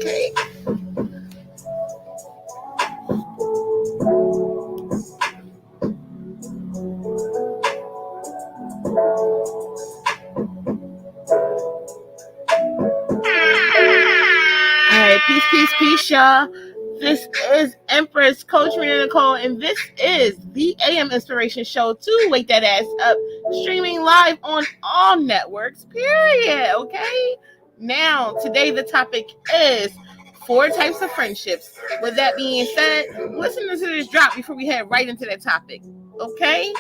Okay. All right, peace, y'all. This is Empress Coach Rena Nicole, and this is the AM Inspiration Show to wake that ass up, streaming live on all networks, period, okay? Now, today the topic is 4 types of friendships. With that being said, listen to this drop before we head right into that topic, okay?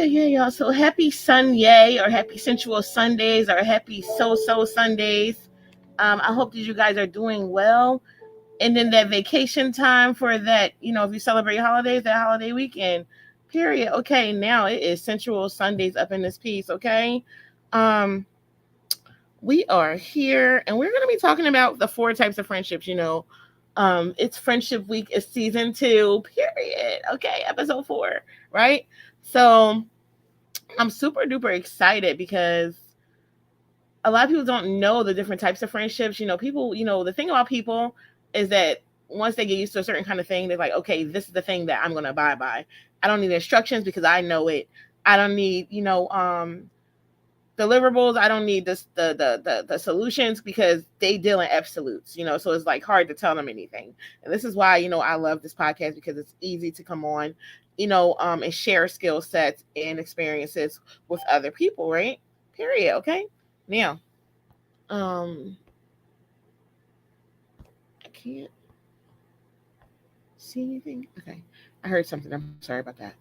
Yeah, y'all. So happy Sunday, or happy sensual Sundays, or happy so Sundays. I hope that you guys are doing well. And then that vacation time for that, if you celebrate holidays, that holiday weekend, period. Okay, now it is sensual Sundays up in this piece, okay? We are here, and we're going to be talking about the 4 types of friendships, it's Friendship Week, it's season 2, period. Okay, episode 4, right? So I'm super duper excited because a lot of people don't know the different types of friendships. People, the thing about people is that once they get used to a certain kind of thing, they're like, okay, this is the thing that I'm going to abide by. I don't need instructions because I know it. I don't need, deliverables. I don't need the solutions because they deal in absolutes, so it's like hard to tell them anything. And this is why, I love this podcast, because it's easy to come on, and share skill sets and experiences with other people, right? Period. Okay. Now, I can't see anything. Okay. I heard something. I'm sorry about that.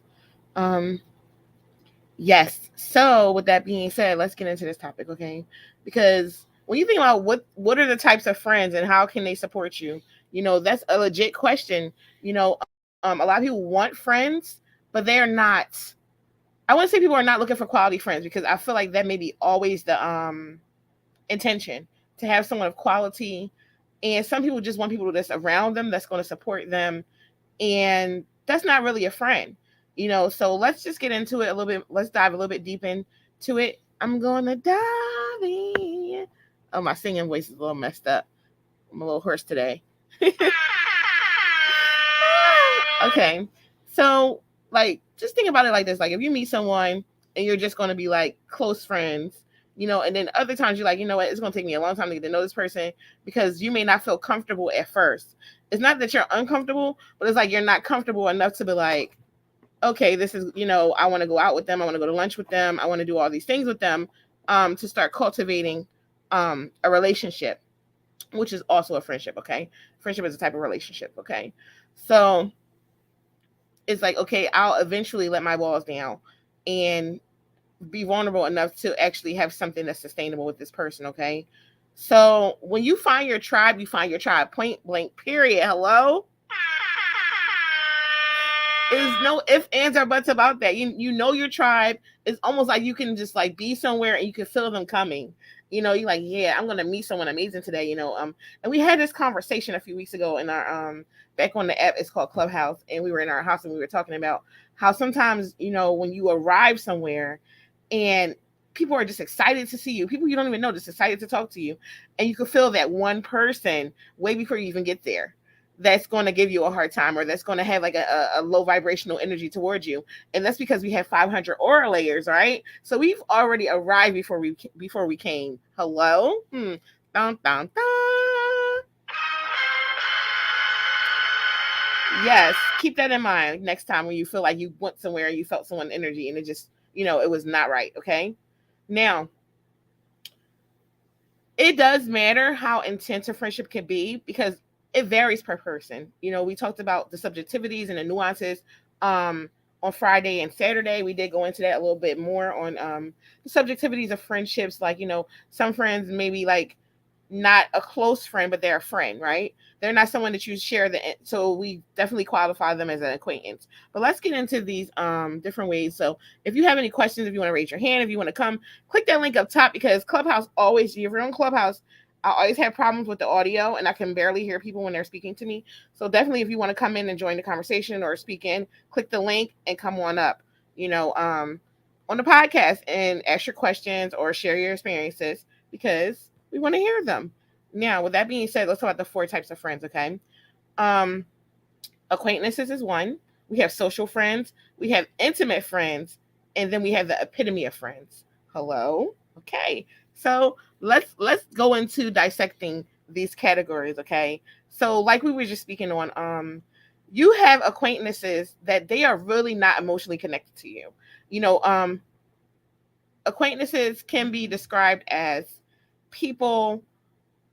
Yes. So with that being said, let's get into this topic, okay? Because when you think about what are the types of friends and how can they support you, that's a legit question. A lot of people want friends, but they're not. I wouldn't say people are not looking for quality friends, because I feel like that may be always the intention, to have someone of quality. And some people just want people that's around them, that's going to support them, and that's not really a friend. So let's just get into it a little bit. Let's dive a little bit deep into it. I'm going to dive in. Oh, my singing voice is a little messed up. I'm a little hoarse today. Okay. So, like, just think about it like this. Like, if you meet someone and you're just going to be like close friends, and then other times you're like, you know what, it's going to take me a long time to get to know this person, because you may not feel comfortable at first. It's not that you're uncomfortable, but it's like you're not comfortable enough to be like, okay, this is, I want to go out with them. I want to go to lunch with them. I want to do all these things with them, to start cultivating a relationship, which is also a friendship, okay? Friendship is a type of relationship, okay? So it's like, okay, I'll eventually let my walls down and be vulnerable enough to actually have something that's sustainable with this person, okay? So when you find your tribe, you find your tribe. Point blank, period. Hello? There's no ifs, ands, or buts about that. You know your tribe. It's almost like you can just like be somewhere and you can feel them coming. You're like, yeah, I'm gonna meet someone amazing today. And we had this conversation a few weeks ago in our back on the app. It's called Clubhouse, and we were in our house and we were talking about how sometimes, when you arrive somewhere and people are just excited to see you, people you don't even know, just excited to talk to you, and you can feel that one person way before you even get there that's going to give you a hard time, or that's going to have like a low vibrational energy towards you. And that's because we have 500 aura layers, right? So we've already arrived before we came. Hello? Dun, dun, dun. Yes, keep that in mind next time when you feel like you went somewhere and you felt someone's energy and it just, it was not right, okay? Now, it does matter how intense a friendship can be, because it varies per person. We talked about the subjectivities and the nuances on on Friday and Saturday. We did go into that a little bit more on the subjectivities of friendships. Like, some friends maybe like not a close friend, but they're a friend, right? They're not someone that you share so we definitely qualify them as an acquaintance. But let's get into these different ways. So if you have any questions, if you want to raise your hand, if you want to come, click that link up top, because Clubhouse always, if you're on Clubhouse, I always have problems with the audio and I can barely hear people when they're speaking to me. So definitely, if you want to come in and join the conversation or speak in, click the link and come on up, on the podcast and ask your questions or share your experiences, because we want to hear them. Now, with that being said, let's talk about the four types of friends, okay? Um, Acquaintances is one. We have social friends. We have intimate friends, and then we have the epitome of friends. Hello, okay. So let's go into dissecting these categories, okay? So, like we were just speaking on, you have acquaintances that they are really not emotionally connected to you. You know, acquaintances can be described as people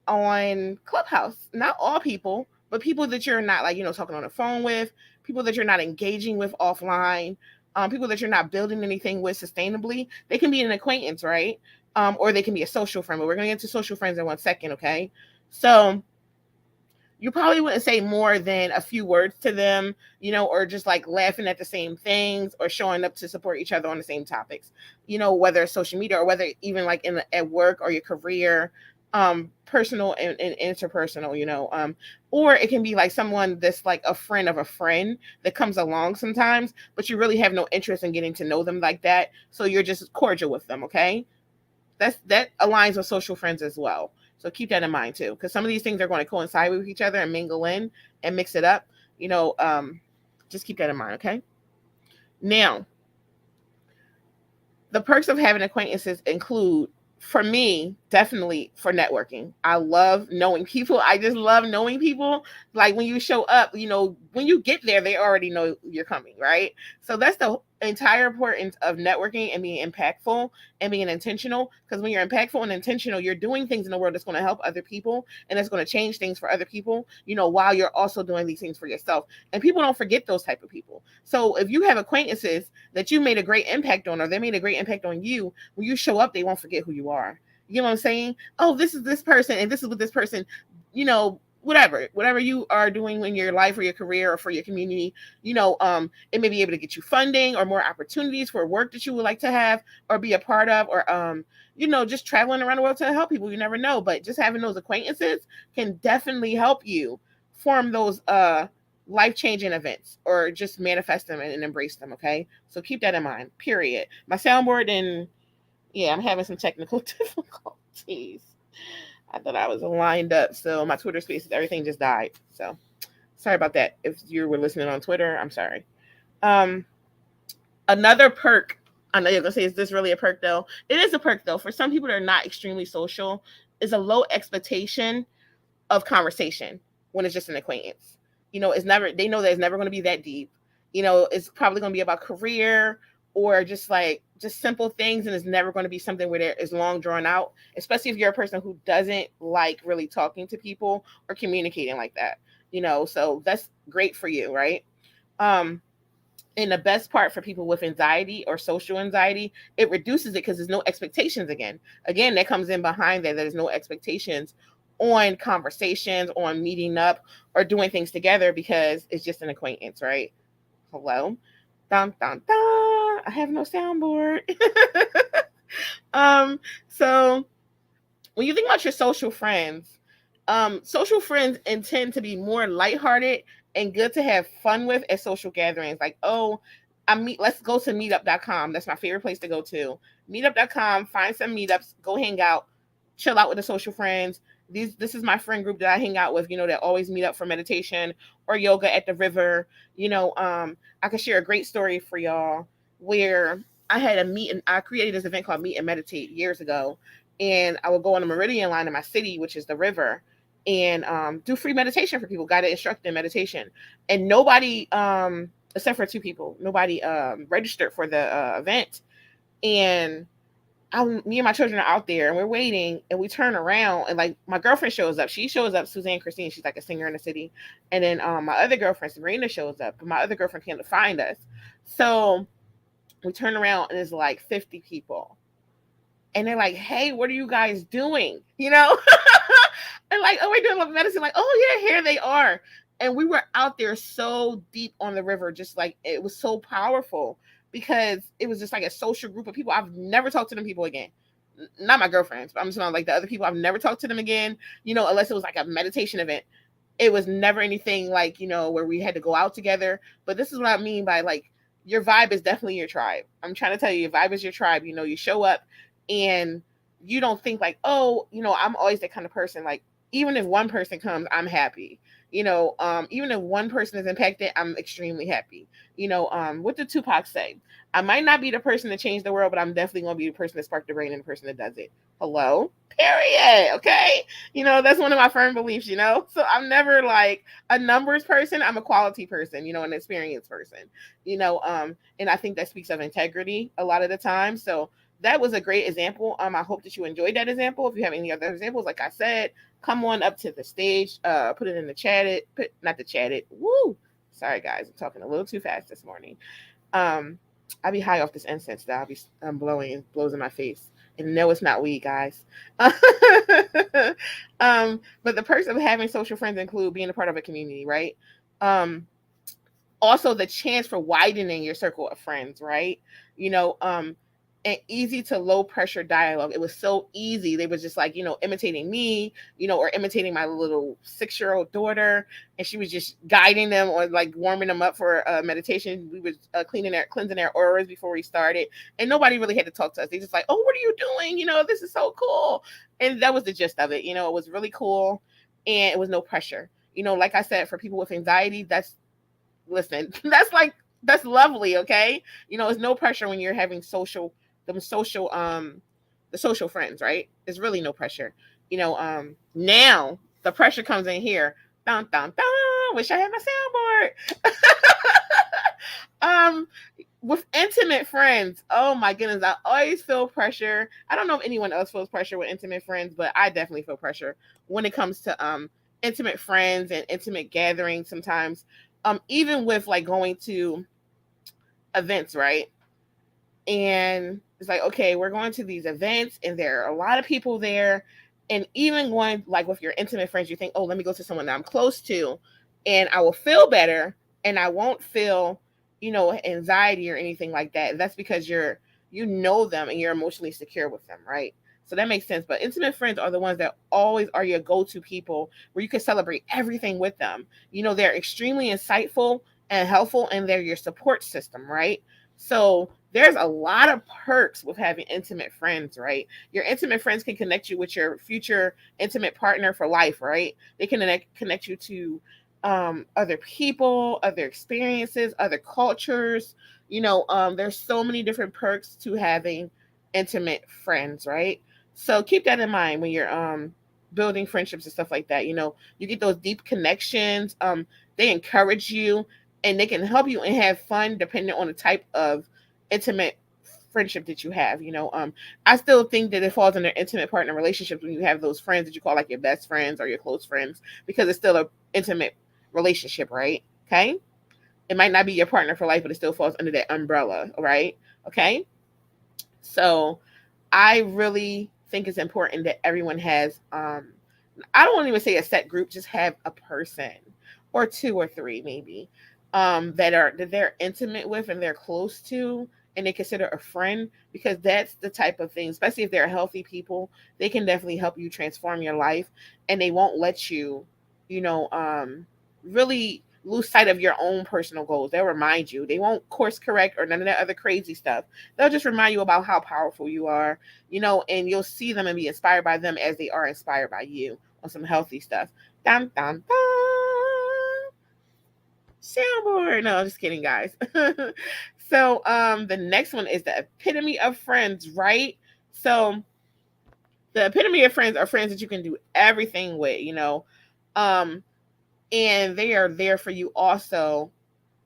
on Clubhouse. Not all people, but people that you're not like, talking on the phone with, people that you're not engaging with offline, people that you're not building anything with sustainably. They can be an acquaintance, right? Or they can be a social friend. But we're going to get to social friends in 1 second, okay? So you probably wouldn't say more than a few words to them, or just like laughing at the same things or showing up to support each other on the same topics, whether it's social media or whether even like at work or your career, personal and interpersonal, or it can be like someone that's like a friend of a friend that comes along sometimes, but you really have no interest in getting to know them like that. So you're just cordial with them. Okay. That aligns with social friends as well. So keep that in mind too, because some of these things are going to coincide with each other and mingle in and mix it up. Just keep that in mind. Okay. Now, the perks of having acquaintances include, for me, definitely for networking. I love knowing people. I just love knowing people. Like when you show up, when you get there, they already know you're coming, right? So that's the entire importance of networking and being impactful and being intentional. Because when you're impactful and intentional, you're doing things in the world that's going to help other people and that's going to change things for other people, while you're also doing these things for yourself. And people don't forget those type of people. So if you have acquaintances that you made a great impact on, or they made a great impact on you, when you show up, they won't forget who you are. You know what I'm saying? Oh, this is this person, and this is what this person, whatever you are doing in your life or your career or for your community, it may be able to get you funding or more opportunities for work that you would like to have or be a part of, or just traveling around the world to help people. You never know, but just having those acquaintances can definitely help you form those life-changing events, or just manifest them and embrace them. Okay, so keep that in mind, period. My soundboard, and yeah, I'm having some technical difficulties. I thought I was lined up, so my Twitter Spaces, everything just died. So sorry about that. If you were listening on Twitter, I'm sorry. um Another perk, I know you're gonna say, is this really a perk? Though it is a perk, though, for some people that are not extremely social, is a low expectation of conversation when it's just an acquaintance. It's never, they know that it's never going to be that deep. It's probably going to be about career or just simple things, and it's never going to be something where there is long drawn out, especially if you're a person who doesn't like really talking to people or communicating like that. So that's great for you, right? Um and the best part for people with anxiety or social anxiety, it reduces it because there's no expectations again. Again, that comes in behind that. There's no expectations on conversations, on meeting up or doing things together, because it's just an acquaintance, right? Hello? Dun, dun, dun. I have no soundboard. So when you think about your social friends intend to be more lighthearted and good to have fun with at social gatherings. Like, oh, let's go to meetup.com. That's my favorite place to go to. Meetup.com, find some meetups, go hang out, chill out with the social friends. This is my friend group that I hang out with, that always meet up for meditation or yoga at the river. I can share a great story for y'all where I created this event called Meet and Meditate years ago. And I would go on the Meridian line in my city, which is the river, and do free meditation for people, guided instructed meditation. And nobody, except for two people, nobody registered for the event. And me and my children are out there and we're waiting and we turn around and like my girlfriend shows up. She shows up, Suzanne Christine. She's like a singer in the city. And then my other girlfriend, Sabrina, shows up. But my other girlfriend came to find us. So we turn around and there's like 50 people. And they're like, hey, what are you guys doing? You know? And like, oh, we're doing love medicine. Like, oh yeah, here they are. And we were out there so deep on the river, just like it was so powerful because it was just like a social group of people. I've never talked to them people again. Not my girlfriends, but I'm just not like the other people. I've never talked to them again, unless it was like a meditation event. It was never anything like, where we had to go out together. But this is what I mean by like your vibe is definitely your tribe. I'm trying to tell you, your vibe is your tribe. You show up and you don't think like, oh, I'm always that kind of person. Like, even if one person comes, I'm happy. Even if one person is impacted, I'm extremely happy. What did Tupac say? I might not be the person to change the world, but I'm definitely gonna be the person that sparked the brain and the person that does it. Hello? Period. Okay. That's one of my firm beliefs, So I'm never like a numbers person. I'm a quality person, an experienced person, and I think that speaks of integrity a lot of the time. So that was a great example. I hope that you enjoyed that example. If you have any other examples, like I said, come on up to the stage, put it in the chat not the chat it. Woo. Sorry guys, I'm talking a little too fast this morning. I'll be high off this incense that I'm blowing. It blows in my face. And no, it's not weed, guys. But the perks of having social friends include being a part of a community, right? Also the chance for widening your circle of friends, right? And easy to low pressure dialogue. It was so easy. They was just like, imitating me, or imitating my little 6-year-old daughter. And she was just guiding them or like warming them up for meditation. We was cleansing their auras before we started. And nobody really had to talk to us. They just like, oh, what are you doing? This is so cool. And that was the gist of it. It was really cool. And it was no pressure. Like I said, for people with anxiety, listen, that's lovely. Okay. It's no pressure when you're having the social friends, right? There's really no pressure. Now the pressure comes in here. Dun dun dun. Wish I had my soundboard. um with intimate friends, oh my goodness, I always feel pressure. I don't know if anyone else feels pressure with intimate friends, but I definitely feel pressure when it comes to intimate friends and intimate gatherings sometimes. Even with like going to events, right? And it's like, okay, we're going to these events and there are a lot of people there. And even going like with your intimate friends, you think, oh, let me go to someone that I'm close to and I will feel better and I won't feel, anxiety or anything like that. That's because you know them and you're emotionally secure with them, right? So that makes sense. But intimate friends are the ones that always are your go-to people where you can celebrate everything with them. They're extremely insightful and helpful and they're your support system, right? So there's a lot of perks with having intimate friends, right? Your intimate friends can connect you with your future intimate partner for life, right? They can connect you to other people, other experiences, other cultures. There's so many different perks to having intimate friends, right? So keep that in mind when you're building friendships and stuff like that. You get those deep connections. They encourage you and they can help you and have fun depending on the type of intimate friendship that you have. I still think that it falls under intimate partner relationships when you have those friends that you call like your best friends or your close friends because it's still a intimate relationship, right? Okay. It might not be your partner for life, but it still falls under that umbrella, right? Okay. So I really think it's important that everyone has I don't want to even say a set group, just have a person or two or three maybe that they're intimate with and they're close to and they consider a friend because that's the type of thing, especially if they're healthy people, they can definitely help you transform your life and they won't let you, you know, really lose sight of your own personal goals. They'll remind you. They won't course correct or none of that other crazy stuff. They'll just remind you about how powerful you are, and you'll see them and be inspired by them as they are inspired by you on some healthy stuff. Dun, dun, dun. Soundboard. No, just kidding, guys. So the next one is the epitome of friends, right? So the epitome of friends are friends that you can do everything with, um, and they are there for you also,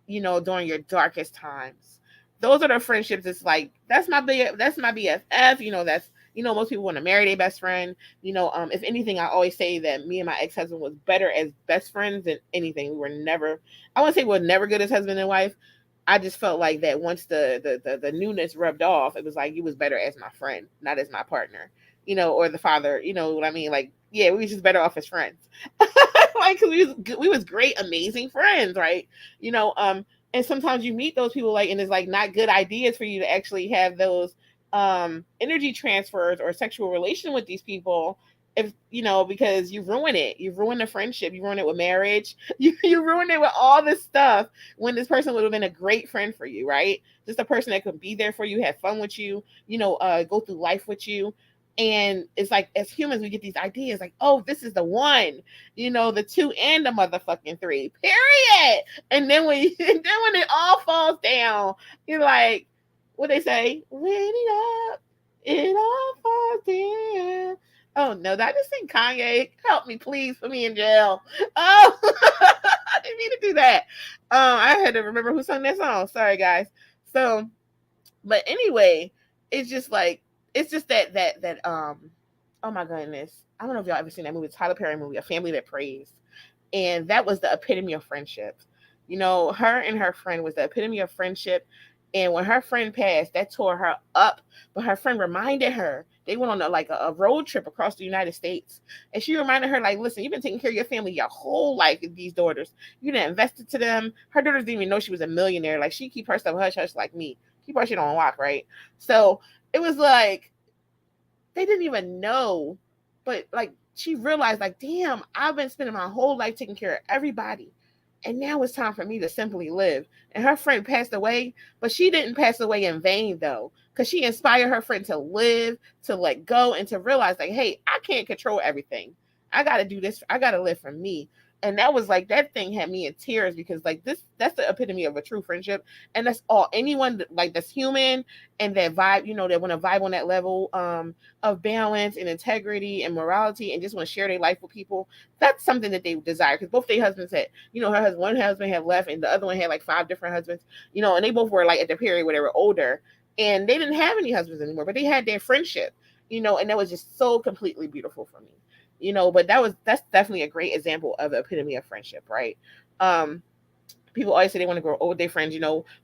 during your darkest times. those are the friendships. It's like that's my BFF. That's most people want to marry their best friend. If anything, I always say that me and my ex husband was better as best friends than anything. We were never, I wouldn't say we were never good as husband and wife. I just felt like that once the newness rubbed off, it was like you was better as my friend, not as my partner, or the father. You know what I mean? Like, yeah, we was just better off as friends. Like, cause we was great, amazing friends, right? You know, and sometimes you meet those people, like, and it's like not good ideas for you to actually have those energy transfers or sexual relation with these people, if because you ruin the friendship, you ruin it with marriage, you ruin it with all this stuff, when this person would have been a great friend for you, right? Just a person that could be there for you, have fun with you, go through life with you. And it's like, as humans, we get these ideas like, oh, this is the one, the two and the motherfucking three, period. And then when it all falls down, you're like, what they say, when it up, it all falls down. Oh no, that I just sing Kanye? Help me, please, put me in jail. Oh, I didn't mean to do that. I had to remember who sung that song. Sorry, guys. So, but anyway, it's just like, it's just that oh my goodness, I don't know if y'all ever seen that movie, Tyler Perry movie, A Family That Prays. And that was the epitome of friendship. Her and her friend was the epitome of friendship. And when her friend passed, that tore her up. But her friend reminded her, they went on a road trip across the United States. And she reminded her, like, listen, you've been taking care of your family your whole life with these daughters. You didn't invest it to them. Her daughters didn't even know she was a millionaire. Like, she keep her stuff hush hush like me. Keep her shit on lock, right? So it was like, they didn't even know, but like, she realized, like, damn, I've been spending my whole life taking care of everybody, and now it's time for me to simply live. And her friend passed away, but she didn't pass away in vain, though, because she inspired her friend to live, to let go, and to realize, like, hey, I can't control everything. I got to do this. I got to live for me. And that was like, that thing had me in tears, because like, that's the epitome of a true friendship. And that's all anyone like that's human, and that vibe, that want to vibe on that level of balance and integrity and morality, and just want to share their life with people. That's something that they desire, because both their husbands had, one husband had left, and the other one had like 5 different husbands, and they both were like at the period where they were older, and they didn't have any husbands anymore, but they had their friendship, and that was just so completely beautiful for me. But that's definitely a great example of the epitome of friendship, right? People always say they want to grow old with their friends,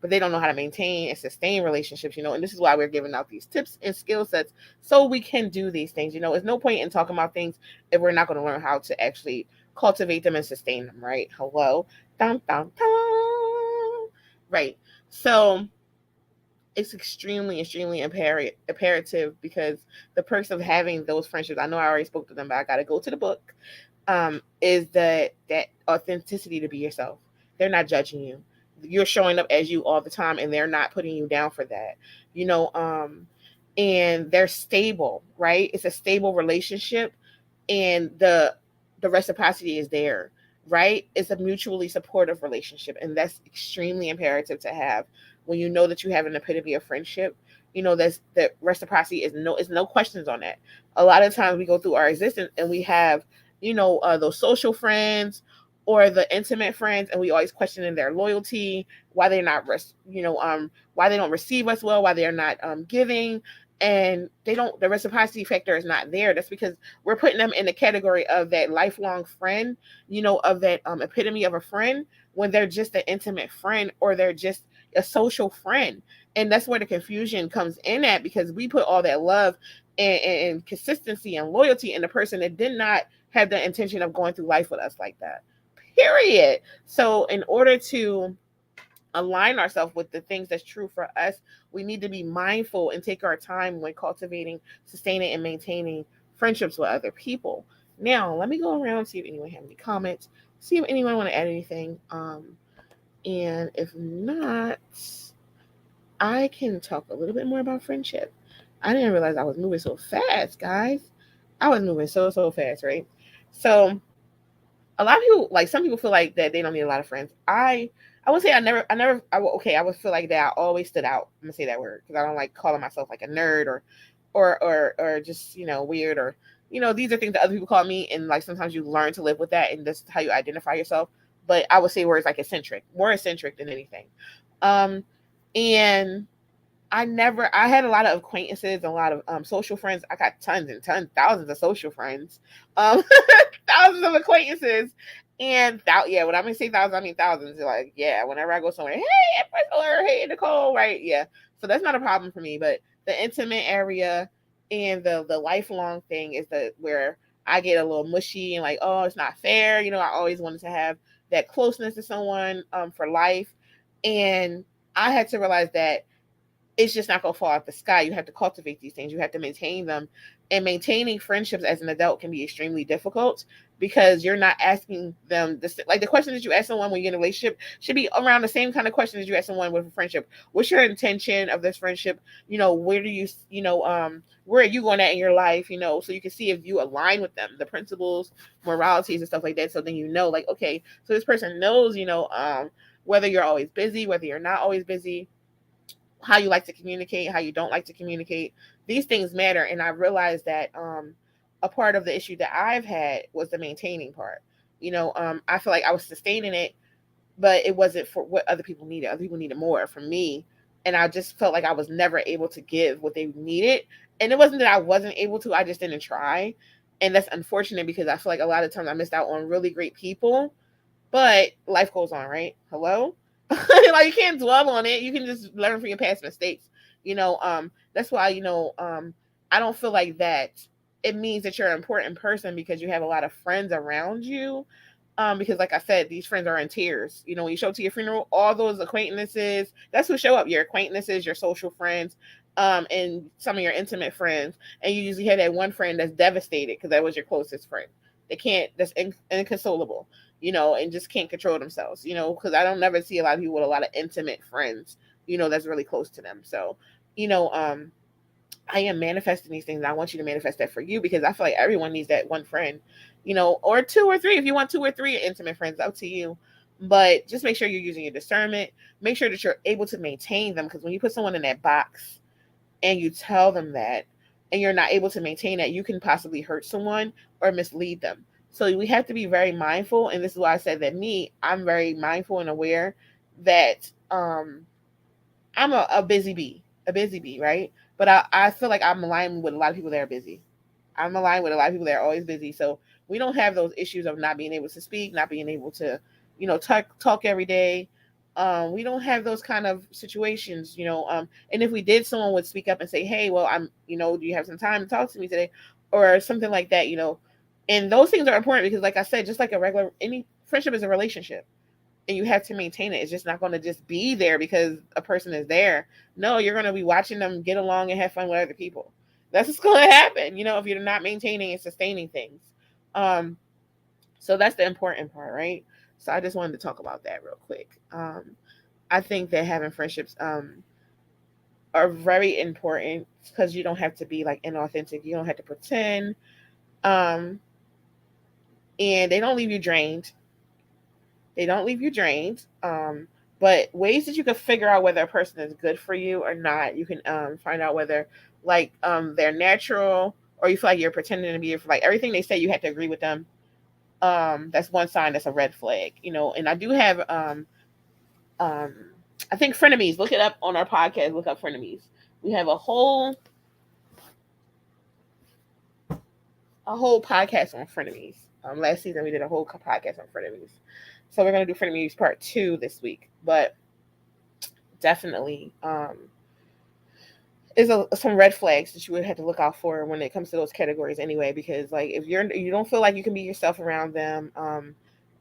but they don't know how to maintain and sustain relationships, and this is why we're giving out these tips and skill sets, so we can do these things. There's no point in talking about things if we're not going to learn how to actually cultivate them and sustain them, right? Hello. Dun, dun, dun. Right. So it's extremely imperative, because the perks of having those friendships, I know I already spoke to them, but I got to go to the book, is that authenticity, to be yourself. They're not judging you. You're showing up as you all the time, and they're not putting you down for that. You know, and they're stable, right? It's a stable relationship, and the reciprocity is there, right? It's a mutually supportive relationship, and that's extremely imperative to have. When you know that you have an epitome of friendship, that's that reciprocity is no questions on that. A lot of times we go through our existence, and we have, those social friends or the intimate friends, and we always questioning their loyalty, why they're not why they don't receive us well, why they're not giving, and the reciprocity factor is not there. That's because we're putting them in the category of that lifelong friend, of that epitome of a friend, when they're just an intimate friend, or they're just a social friend. And that's where the confusion comes in at, because we put all that love and consistency and loyalty in the person that did not have the intention of going through life with us like that, period. So in order to align ourselves with the things that's true for us, we need to be mindful and take our time when cultivating, sustaining, and maintaining friendships with other people. Now, let me go around and see if anyone has any comments, see if anyone want to add anything. And if not, I can talk a little bit more about friendship. I didn't realize I was moving so fast, guys. I was moving so fast, right? So a lot of people, like, some people feel like that they don't need a lot of friends. I would say I would feel like that I always stood out. I'm gonna say that word, because I don't like calling myself like a nerd, or just, weird, or, these are things that other people call me, and like sometimes you learn to live with that, and that's how you identify yourself. But I would say words like eccentric, more eccentric than anything. Um, And I had a lot of acquaintances, a lot of social friends. I got tons and tons, thousands of social friends, um, thousands of acquaintances, and yeah, when I say thousands, I mean thousands. Like, yeah, whenever I go somewhere, hey, Empress, or hey, Nicole, right? Yeah, so that's not a problem for me. But the intimate area and the lifelong thing is the where I get a little mushy and like, oh, it's not fair. I always wanted to have that closeness to someone for life, and I had to realize that it's just not going to fall out the sky. You have to cultivate these things. You have to maintain them. And maintaining friendships as an adult can be extremely difficult because you're not asking them this. Like the question that you ask someone when you're in a relationship should be around the same kind of question as you ask someone with a friendship. What's your intention of this friendship? Where do where are you going at in your life? So you can see if you align with them, the principles, moralities, and stuff like that. So then like, okay, so this person knows, whether you're always busy, whether you're not always busy, how you like to communicate, how you don't like to communicate. These things matter. And I realized that a part of the issue that I've had was the maintaining part. I feel like I was sustaining it, but it wasn't for what other people needed. Other people needed more from me. And I just felt like I was never able to give what they needed. And it wasn't that I wasn't able to, I just didn't try. And that's unfortunate because I feel like a lot of times I missed out on really great people, but life goes on, right? Hello? Like you can't dwell on it. You can just learn from your past mistakes. That's why, I don't feel like that it means that you're an important person because you have a lot of friends around you. Because like I said, these friends are in tears. When you show up to your funeral, all those acquaintances, that's who show up, your acquaintances, your social friends, and some of your intimate friends. And you usually have that one friend that's devastated because that was your closest friend. That's inconsolable, and just can't control themselves, because I don't never see a lot of people with a lot of intimate friends, that's really close to them. So, you know, um, I am manifesting these things. And I want you to manifest that for you because I feel like everyone needs that one friend, or two or three. If you want two or three intimate friends, up to you. But just make sure you're using your discernment. Make sure that you're able to maintain them because when you put someone in that box and you tell them that and you're not able to maintain that, you can possibly hurt someone or mislead them. So we have to be very mindful. And this is why I said that I'm very mindful and aware that I'm a busy bee, right? But I feel like I'm aligned with a lot of people that are busy. I'm aligned with a lot of people that are always busy. So we don't have those issues of not being able to speak, not being able to, talk every day. We don't have those kind of situations, and if we did, someone would speak up and say, hey, well, do you have some time to talk to me today? Or something like that. And those things are important because like I said, just like any friendship is a relationship and you have to maintain it. It's just not going to just be there because a person is there. No, you're going to be watching them get along and have fun with other people. That's what's going to happen, if you're not maintaining and sustaining things. Um, so that's the important part, right? So I just wanted to talk about that real quick. I think that having friendships are very important because you don't have to be like inauthentic. You don't have to pretend. Um, and they don't leave you drained. They don't leave you drained. But ways that you can figure out whether a person is good for you or not, you can find out whether they're natural or you feel like you're pretending to be like everything they say you have to agree with them. That's one sign that's a red flag. And I do have um I think frenemies. Look it up on our podcast. Look up frenemies. We have a whole podcast on frenemies. Last season we did a whole podcast on frenemies. So we're gonna do frenemies part 2 this week. But definitely is some red flags that you would have to look out for when it comes to those categories anyway, because like if you don't feel like you can be yourself around them,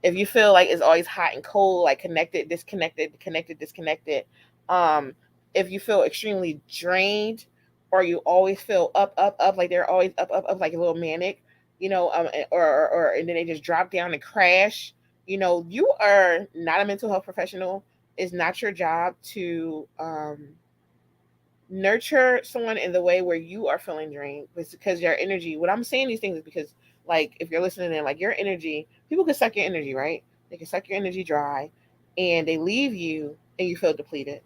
if you feel like it's always hot and cold, like connected, disconnected, connected, disconnected, um if you feel extremely drained or you always feel up, like they're always up like a little manic, and then they just drop down and crash, you are not a mental health professional. It's not your job to nurture someone in the way where you are feeling drained. It's because your energy, what I'm saying these things is because like if you're listening in, like your energy, people can suck your energy, right? They can suck your energy dry and they leave you and you feel depleted.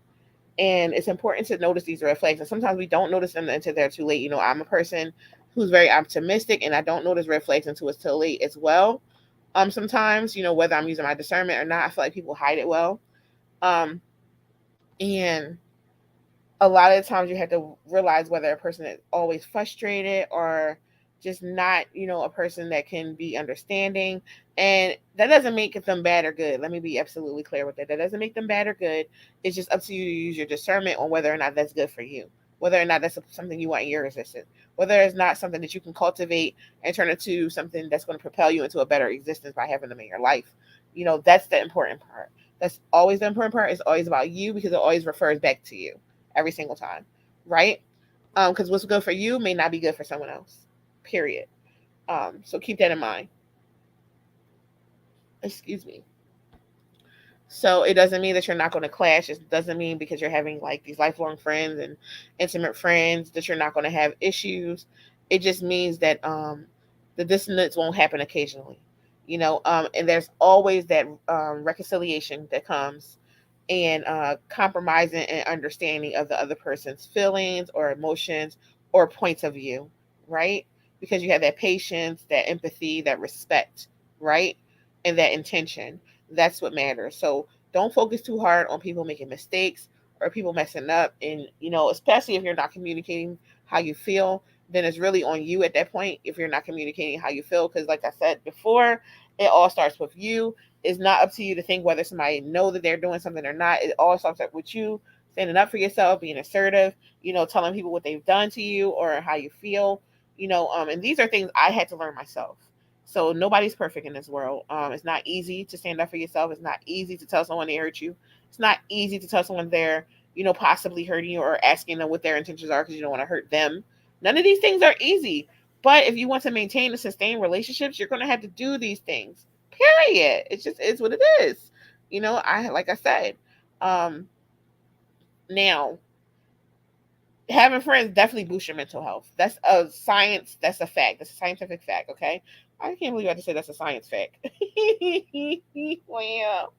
And it's important to notice these red flags. And sometimes we don't notice them until they're too late. I'm a person who's very optimistic and I don't notice red flags until it's too late as well. Sometimes, whether I'm using my discernment or not, I feel like people hide it well. Um, and a lot of the times you have to realize whether a person is always frustrated or just not, a person that can be understanding. And that doesn't make them bad or good. Let me be absolutely clear with that. That doesn't make them bad or good. It's just up to you to use your discernment on whether or not that's good for you, whether or not that's something you want in your existence, whether it's not something that you can cultivate and turn into something that's going to propel you into a better existence by having them in your life. That's the important part. That's always the important part. It's always about you because it always refers back to you every single time, right? Because what's good for you may not be good for someone else. Period. So keep that in mind. Excuse me. So it doesn't mean that you're not going to clash. It doesn't mean because you're having like these lifelong friends and intimate friends that you're not going to have issues. It just means that the dissonance won't happen occasionally. And there's always that reconciliation that comes and compromising and understanding of the other person's feelings or emotions or points of view, right? Because you have that patience, that empathy, that respect, right? And that intention. That's what matters. So don't focus too hard on people making mistakes or people messing up. And, especially if you're not communicating how you feel, then it's really on you at that point if you're not communicating how you feel. Because, like I said before, it all starts with you. It's not up to you to think whether somebody know that they're doing something or not. It all starts up with you standing up for yourself, being assertive, telling people what they've done to you or how you feel, and these are things I had to learn myself. So nobody's perfect in this world. It's not easy to stand up for yourself. It's not easy to tell someone they hurt you. It's not easy to tell someone they're, possibly hurting you or asking them what their intentions are because you don't want to hurt them. None of these things are easy. But if you want to maintain and sustain relationships, you're going to have to do these things. Period. It just is what it is. I like I said. Um, Now, having friends definitely boosts your mental health. That's a science. That's a fact. That's a scientific fact. Okay. I can't believe I had to say that's a science fact. Well,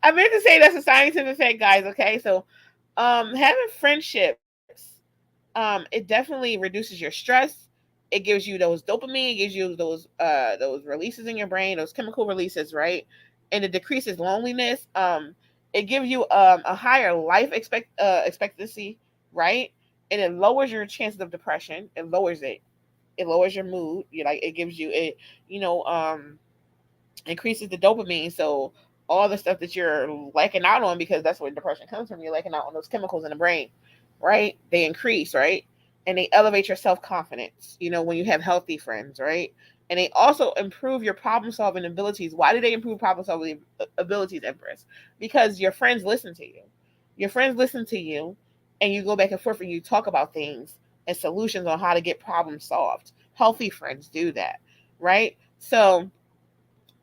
I meant to say that's a scientific fact, guys. Okay. So, having friendships, it definitely reduces your stress. It gives you those dopamine. It gives you those releases in your brain, those chemical releases, right? And it decreases loneliness. It gives you a higher life expectancy, right? And it lowers your chances of depression. It lowers it. It lowers your mood. It gives you it. You know, increases the dopamine. So all the stuff that you're lacking out on, because that's where depression comes from, you're lacking out on those chemicals in the brain, right? They increase, right? And they elevate your self confidence, when you have healthy friends, right? And they also improve your problem solving abilities. Why do they improve problem solving abilities, Empress? Because your friends listen to you. Your friends listen to you, and you go back and forth and you talk about things and solutions on how to get problems solved. Healthy friends do that, right? So,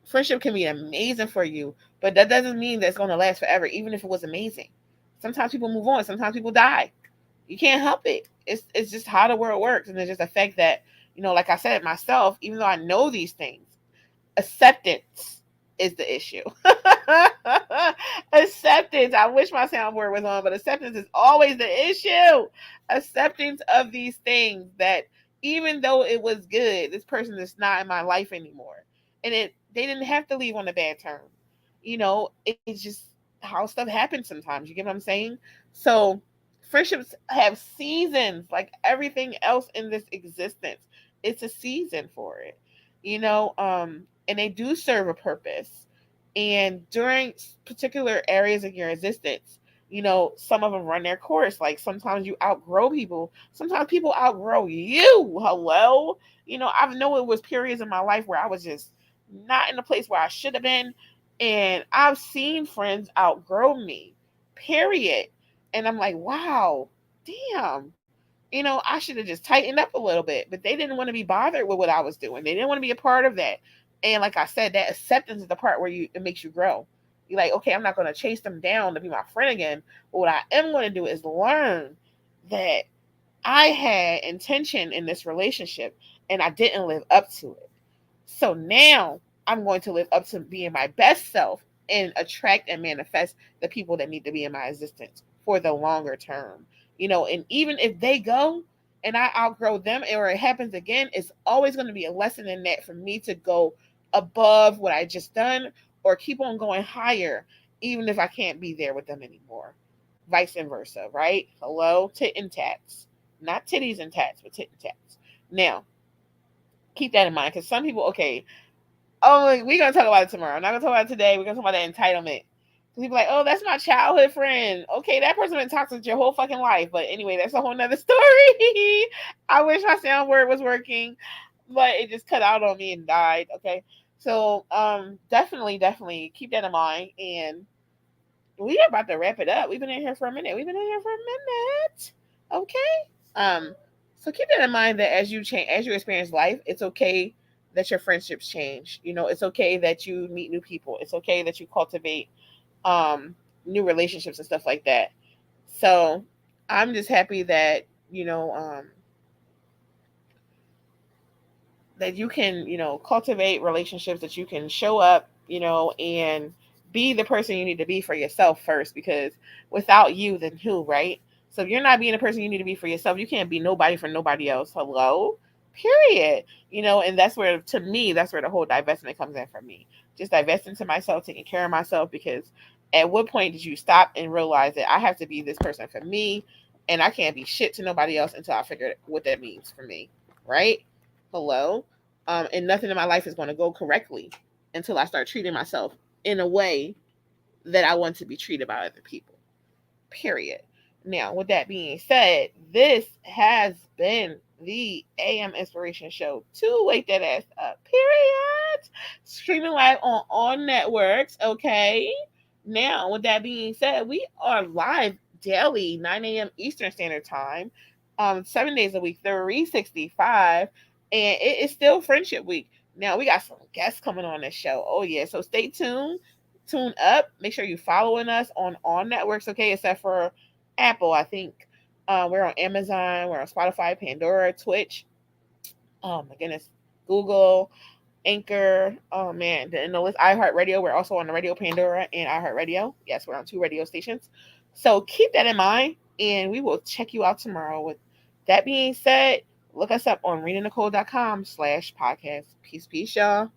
friendship can be amazing for you, but that doesn't mean that it's going to last forever, even if it was amazing. Sometimes people move on, sometimes people die. You can't help it. It's just how the world works. And it's just the fact that, like I said myself, even though I know these things, acceptance is the issue. Acceptance. I wish my soundboard was on, but acceptance is always the issue. Acceptance of these things that even though it was good, this person is not in my life anymore. And they didn't have to leave on a bad term. It's just how stuff happens sometimes. You get what I'm saying? So friendships have seasons like everything else in this existence. It's a season for it. And they do serve a purpose. And during particular areas of your existence, some of them run their course. Like sometimes you outgrow people, sometimes people outgrow you. Hello. I know it was periods in my life where I was just not in the place where I should have been. And I've seen friends outgrow me, period. And I'm like, wow, damn. I should have just tightened up a little bit, but they didn't want to be bothered with what I was doing. They didn't want to be a part of that. And like I said, that acceptance is the part where it makes you grow. You're like, okay, I'm not going to chase them down to be my friend again. But what I am going to do is learn that I had intention in this relationship and I didn't live up to it. So now I'm going to live up to being my best self and attract and manifest the people that need to be in my existence for the longer term. And even if they go and I outgrow them or it happens again, it's always going to be a lesson in that for me to go above what I just done or keep on going higher, even if I can't be there with them anymore. vice versa, right? Hello, tit and tats. Not titties and tats, but tit and tats. Now, keep that in mind because some people, okay, oh, we're gonna talk about it tomorrow. I'm not gonna talk about it today. We're gonna talk about the entitlement. People like, oh, that's my childhood friend. Okay, that person been toxic your whole fucking life. But anyway, that's a whole nother story. I wish my sound word was working, but it just cut out on me and died. Okay. So definitely keep that in mind. And we are about to wrap it up. We've been in here for a minute. Okay. So keep that in mind that as you change, as you experience life, it's okay that your friendships change. You know, it's okay that you meet new people. It's okay that you cultivate um new relationships and stuff like that. So I'm just happy that, that you can, cultivate relationships, that you can show up, and be the person you need to be for yourself first, because without you, then who, right? So if you're not being the person you need to be for yourself, you can't be nobody for nobody else. Hello? Period. And that's where, to me, that's where the whole divestment comes in for me. Just divesting to myself, taking care of myself, because at what point did you stop and realize that I have to be this person for me and I can't be shit to nobody else until I figure what that means for me, right? Hello? And nothing in my life is going to go correctly until I start treating myself in a way that I want to be treated by other people. Period. Now, with that being said, this has been the AM Inspiration Show. To wake that ass up. Period. Streaming live on all networks. Okay. Now, with that being said, we are live daily, 9 a.m. Eastern Standard Time, 7 days a week, 365, and it is still Friendship Week. Now, we got some guests coming on this show. Oh, yeah. So stay tuned. Tune up. Make sure you're following us on all networks, okay, except for Apple, I think. We're on Amazon, we're on Spotify, Pandora, Twitch. Oh my goodness, Google, Anchor. Oh man, and the list iHeartRadio. We're also on the radio Pandora and iHeartRadio. Yes, we're on 2 radio stations. So keep that in mind, and we will check you out tomorrow. With that being said, look us up on readingnicole.com/podcast. Peace, y'all.